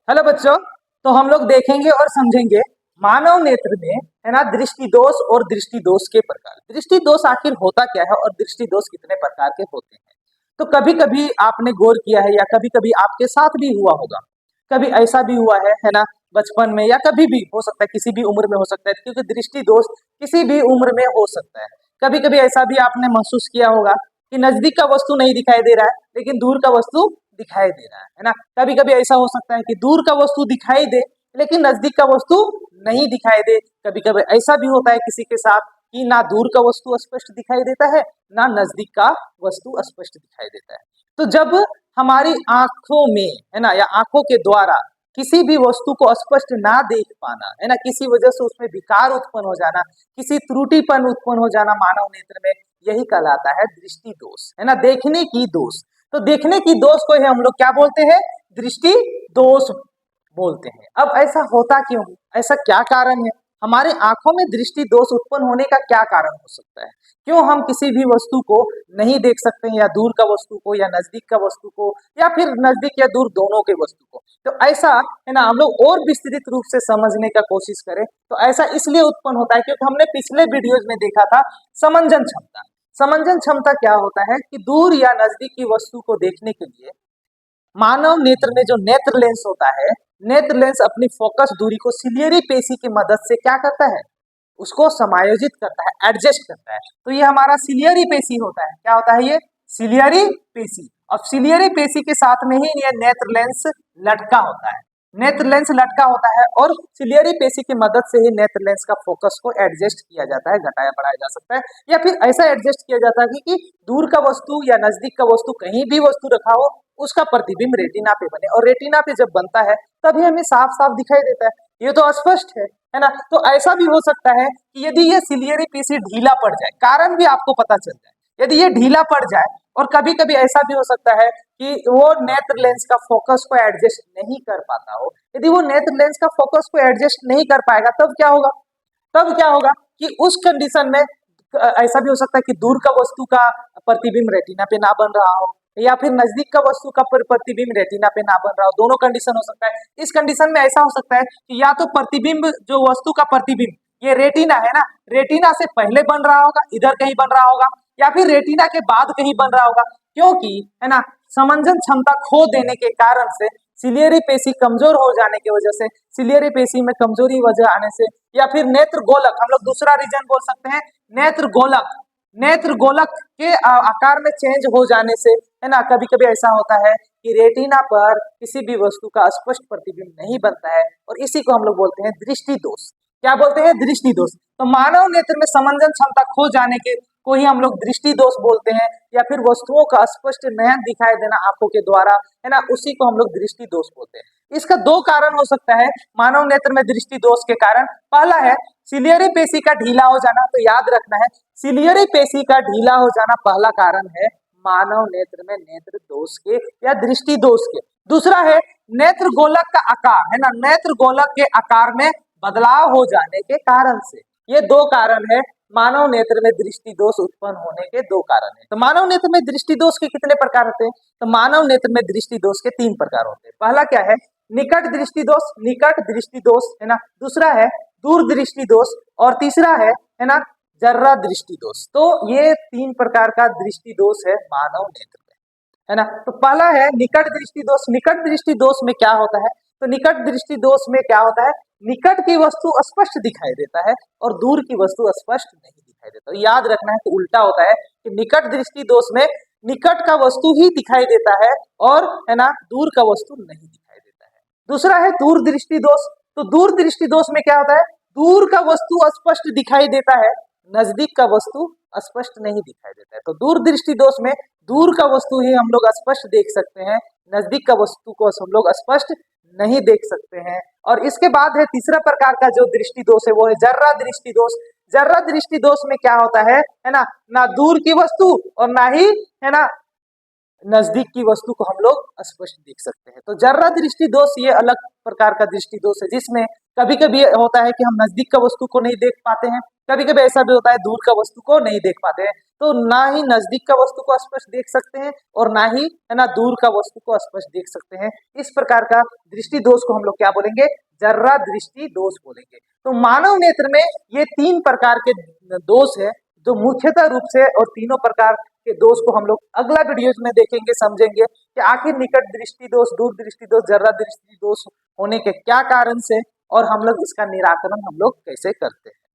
Hello बच्चों। तो हम लोग देखेंगे और समझेंगे मानव नेत्र में है ना दृष्टि दोष और दृष्टि दोष के प्रकार। दृष्टि दोष आखिर होता क्या है और दृष्टि दोष कितने प्रकार के होते हैं। तो कभी कभी आपने गौर किया है या कभी कभी आपके साथ भी हुआ होगा। कभी ऐसा भी हुआ है ना, बचपन में या कभी भी हो सकता है, किसी भी उम्र में हो सकता है, क्योंकि दृष्टि दोष किसी भी उम्र में हो सकता है। कभी कभी ऐसा भी आपने महसूस किया होगा कि नजदीक का वस्तु नहीं दिखाई दे रहा है लेकिन दूर का वस्तु दिखाई दे रहा है ना। कभी कभी ऐसा हो सकता है कि दूर का वस्तु दिखाई दे लेकिन नजदीक का वस्तु नहीं दिखाई दे। कभी कभी ऐसा भी होता है किसी के साथ कि ना दूर का वस्तु स्पष्ट दिखाई देता है ना नजदीक का वस्तु स्पष्ट दिखाई देता है। तो जब हमारी आंखों में है ना या आंखों के द्वारा किसी भी वस्तु को स्पष्ट ना देख पाना है ना, किसी वजह से उसमें विकार उत्पन्न हो जाना, किसी त्रुटिपन उत्पन्न हो जाना मानव नेत्र में, यही कहलाता है दृष्टि दोष, है ना, देखने की दोष। तो देखने की दोष को ही हम लोग क्या बोलते हैं? दृष्टि दोष बोलते हैं। अब ऐसा होता क्यों है? ऐसा क्या कारण है? हमारे आंखों में दृष्टि दोष उत्पन्न होने का क्या कारण हो सकता है? क्यों हम किसी भी वस्तु को नहीं देख सकते हैं, या दूर का वस्तु को या नजदीक का वस्तु को, या फिर नजदीक या दूर दोनों के वस्तु को? तो ऐसा है ना, हम लोग और विस्तृत रूप से समझने का कोशिश करें तो ऐसा इसलिए उत्पन्न होता है क्योंकि हमने पिछले वीडियोज में देखा था समंजन क्षमता। समंजन क्षमता क्या होता है कि दूर या नजदीक की वस्तु को देखने के लिए मानव नेत्र में जो नेत्र लेंस होता है, नेत्र लेंस अपनी फोकस दूरी को सिलियरी पेशी की मदद से क्या करता है? उसको समायोजित करता है, एडजस्ट करता है। तो ये हमारा सिलियरी पेशी होता है। क्या होता है ये? सिलियरी पेशी। अब सिलियरी पेशी के साथ में ही ये नेत्र लेंस लटका होता है। नेत्र लेंस लटका होता है और सिलियरी पेशी की मदद से ही नेत्र लेंस का फोकस को एडजस्ट किया जाता है, घटाया बढ़ाया जा सकता है, या फिर ऐसा एडजस्ट किया जाता है कि दूर का वस्तु या नजदीक का वस्तु कहीं भी वस्तु रखा हो उसका प्रतिबिंब रेटिना पे बने, और रेटिना पे जब बनता है तभी हमें साफ साफ दिखाई देता है। ये तो स्पष्ट है ना। तो ऐसा भी हो सकता है कि यदि ये सिलियरी पेशी ढीला पड़ जाए, कारण भी आपको पता चल जाए, यदि ये ढीला पड़ जाए, और कभी कभी ऐसा भी हो सकता है कि वो नेत्र लेंस का फोकस को एडजस्ट नहीं कर पाता हो। यदि वो नेत्र लेंस का फोकस को एडजस्ट नहीं कर पाएगा तब क्या होगा? तब क्या होगा कि उस कंडीशन में ऐसा भी हो सकता है कि दूर का वस्तु का प्रतिबिंब रेटिना पे ना बन रहा हो, या फिर नजदीक का वस्तु का प्रतिबिंब रेटिना पे ना बन रहा हो। दोनों कंडीशन हो सकता है। इस कंडीशन में ऐसा हो सकता है कि या तो प्रतिबिंब, जो वस्तु का प्रतिबिंब, ये रेटिना है ना, रेटिना से पहले बन रहा होगा, इधर कहीं बन रहा होगा, या फिर रेटिना के बाद कहीं बन रहा होगा, क्योंकि है ना समंजन क्षमता खो देने के कारण से, सिलियरी पेशी कमजोर हो जाने की वजह से, सिलियरी पेशी में कमजोरी वजह आने से, या फिर नेत्र गोलक, हम लोग दूसरा रीजन बोल सकते हैं नेत्र गोलक, नेत्र गोलक के आकार में चेंज हो जाने से, है ना, कभी कभी ऐसा होता है कि रेटिना पर किसी भी वस्तु का स्पष्ट प्रतिबिंब नहीं बनता है, और इसी को हम लोग बोलते हैं दृष्टि दोष। क्या बोलते हैं? दृष्टि दोष। तो मानव नेत्र में समंजन क्षमता खो जाने के को ही हम लोग दृष्टि दोष बोलते हैं, या फिर वस्तुओं का स्पष्ट नयन दिखाई देना आंखों के द्वारा, है ना, उसी को हम लोग दृष्टि दोष बोलते हैं। इसका दो कारण हो सकता है मानव नेत्र में दृष्टि दोष के कारण। पहला है सिलियरी पेशी का ढीला हो जाना। तो याद रखना है, सिलियरी पेशी का ढीला हो जाना पहला कारण है मानव नेत्र में नेत्र दोष के या दृष्टि दोष के। दूसरा है नेत्र गोलक का आकार, है ना, नेत्र गोलक के आकार में बदलाव हो जाने के कारण से। ये दो कारण है मानव नेत्र में दृष्टि दोष उत्पन्न होने के, दो कारण है। तो मानव नेत्र में दृष्टि दोष के कितने प्रकार होते हैं? तो मानव नेत्र में दृष्टि दोष के तीन प्रकार होते हैं। पहला क्या है? निकट दृष्टि दोष, निकट दृष्टि दोष, है ना। दूसरा है दूर दृष्टि दोष, और तीसरा है ना जर्रा दृष्टि दोष। तो ये तीन प्रकार का दृष्टि दोष है मानव नेत्र में, है ना। तो पहला है निकट दृष्टि दोष। निकट दृष्टि दोष में क्या होता है? तो निकट दृष्टि दोष में क्या होता है? निकट की वस्तु स्पष्ट दिखाई देता है और दूर की वस्तु स्पष्ट नहीं दिखाई देता। तो याद रखना है कि उल्टा होता है कि निकट दृष्टि दोष में निकट का वस्तु ही दिखाई देता है और है ना दूर का वस्तु नहीं दिखाई देता है। दूसरा है दूर दृष्टि दोष। तो दूर दृष्टि दोष में क्या होता है? दूर का वस्तु स्पष्ट दिखाई देता है, नजदीक का वस्तु स्पष्ट नहीं दिखाई देता है। तो दूर दृष्टि दोष में दूर का वस्तु ही हम लोग स्पष्ट देख सकते हैं, नजदीक का वस्तु को हम लोग स्पष्ट नहीं देख सकते हैं। और इसके बाद है तीसरा प्रकार का जो दृष्टि दोष है, वो है जर्रा दृष्टि दोष। जर्रा दृष्टि दोष में क्या होता है ना, ना दूर की वस्तु और ना ही है ना नजदीक की वस्तु को हम लोग स्पष्ट देख सकते हैं। तो जर्रा दृष्टि दोष ये अलग प्रकार का दृष्टि दोष है, जिसमें कभी कभी होता है कि हम नजदीक का वस्तु को नहीं देख पाते हैं, कभी कभी ऐसा भी होता है दूर का वस्तु को नहीं देख पाते हैं। तो ना ही नजदीक का वस्तु को स्पष्ट देख सकते हैं और ना ही है ना दूर का वस्तु को स्पष्ट देख सकते हैं। इस प्रकार का दृष्टि दोष को हम लोग क्या बोलेंगे, जर्रा दृष्टि दोष बोलेंगे। तो मानव नेत्र में ये 3 प्रकार के दोष है जो मुख्यतः रूप से, और तीनों प्रकार के दोष को हम लोग अगला वीडियोज में देखेंगे, समझेंगे कि आखिर निकट दृष्टि दोष, दूर दृष्टि दोष, जर्रा दृष्टि दोष होने के क्या कारण से, और हम लोग इसका निराकरण हम लोग कैसे करते हैं।